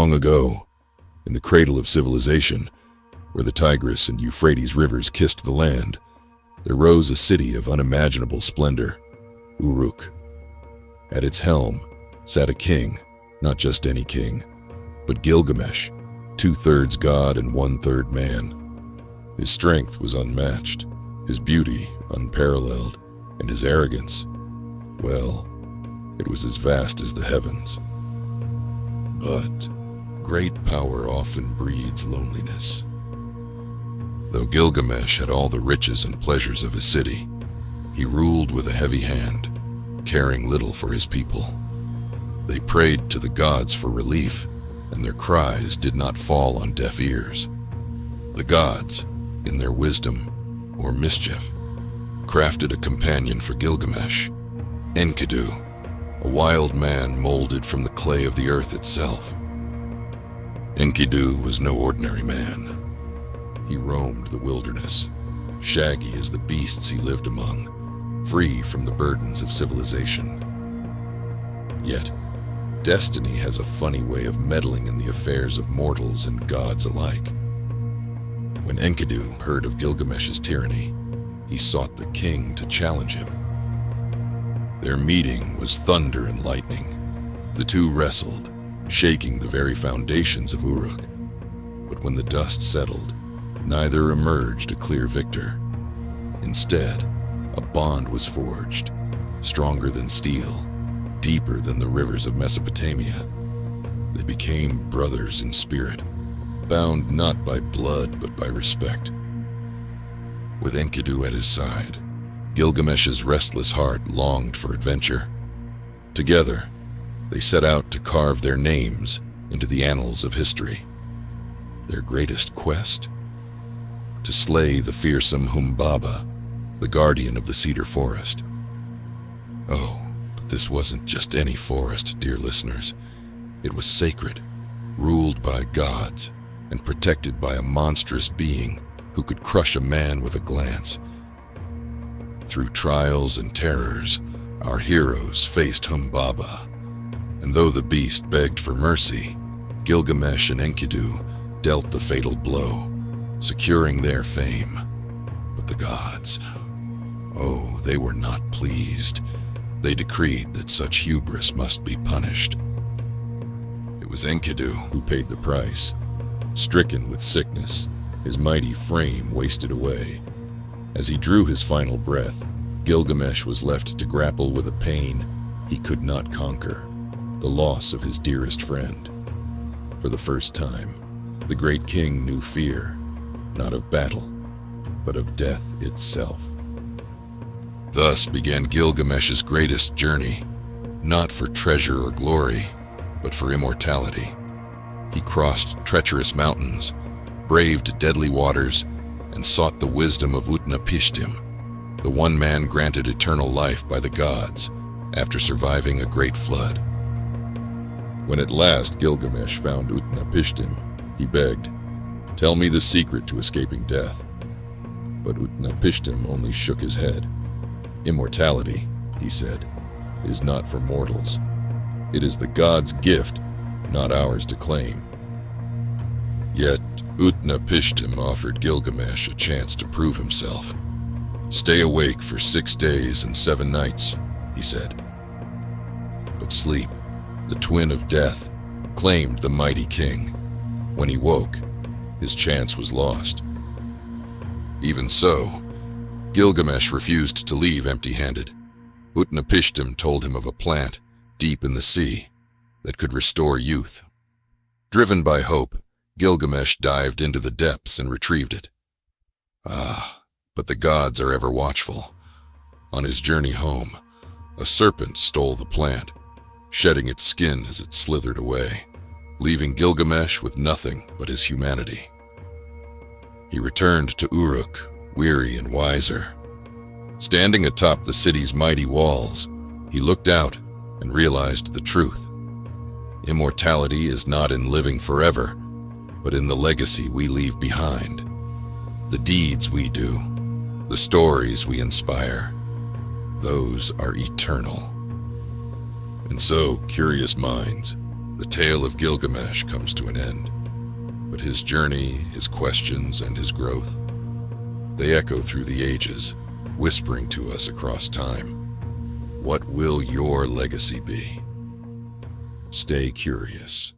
Long ago, in the cradle of civilization, where the Tigris and Euphrates rivers kissed the land, there rose a city of unimaginable splendor, Uruk. At its helm sat a king, not just any king, but Gilgamesh, 2/3 god and 1/3 man. His strength was unmatched, his beauty unparalleled, and his arrogance, well, it was as vast as the heavens. But great power often breeds loneliness. Though Gilgamesh had all the riches and pleasures of his city, he ruled with a heavy hand, caring little for his people. They prayed to the gods for relief, and their cries did not fall on deaf ears. The gods, in their wisdom or mischief, crafted a companion for Gilgamesh, Enkidu, a wild man molded from the clay of the earth itself. Enkidu was no ordinary man. He roamed the wilderness, shaggy as the beasts he lived among, free from the burdens of civilization. Yet, destiny has a funny way of meddling in the affairs of mortals and gods alike. When Enkidu heard of Gilgamesh's tyranny, he sought the king to challenge him. Their meeting was thunder and lightning. The two wrestled, shaking the very foundations of Uruk. But when the dust settled, neither emerged a clear victor. Instead, a bond was forged, stronger than steel, deeper than the rivers of Mesopotamia. They became brothers in spirit, bound not by blood but by respect. With Enkidu at his side, Gilgamesh's restless heart longed for adventure. Together, they set out to carve their names into the annals of history. Their greatest quest? To slay the fearsome Humbaba, the guardian of the cedar forest. Oh, but this wasn't just any forest, dear listeners. It was sacred, ruled by gods, and protected by a monstrous being who could crush a man with a glance. Through trials and terrors, our heroes faced Humbaba, and though the beast begged for mercy, Gilgamesh and Enkidu dealt the fatal blow, securing their fame. But the gods, oh, they were not pleased. They decreed that such hubris must be punished. It was Enkidu who paid the price. Stricken with sickness, his mighty frame wasted away. As he drew his final breath, Gilgamesh was left to grapple with a pain he could not conquer, the loss of his dearest friend. For the first time, the great king knew fear, not of battle, but of death itself. Thus began Gilgamesh's greatest journey, not for treasure or glory, but for immortality. He crossed treacherous mountains, braved deadly waters, and sought the wisdom of Utnapishtim, the one man granted eternal life by the gods after surviving a great flood. When at last Gilgamesh found Utnapishtim, he begged, "Tell me the secret to escaping death." But Utnapishtim only shook his head. "Immortality," he said, "is not for mortals. It is the gods' gift, not ours to claim." Yet Utnapishtim offered Gilgamesh a chance to prove himself. "Stay awake for 6 days and 7 nights," he said. But sleep, the twin of death, claimed the mighty king. When he woke, his chance was lost. Even so, Gilgamesh refused to leave empty-handed. Utnapishtim told him of a plant deep in the sea that could restore youth. Driven by hope, Gilgamesh dived into the depths and retrieved it. But the gods are ever watchful. On his journey home, a serpent stole the plant, shedding its skin as it slithered away, leaving Gilgamesh with nothing but his humanity. He returned to Uruk, weary and wiser. Standing atop the city's mighty walls, he looked out and realized the truth. Immortality is not in living forever, but in the legacy we leave behind. The deeds we do, the stories we inspire, those are eternal. And so, curious minds, The tale of Gilgamesh comes to an end, but his journey, his questions, and his growth, they echo through the ages, whispering to us across time. What will your legacy be? Stay curious.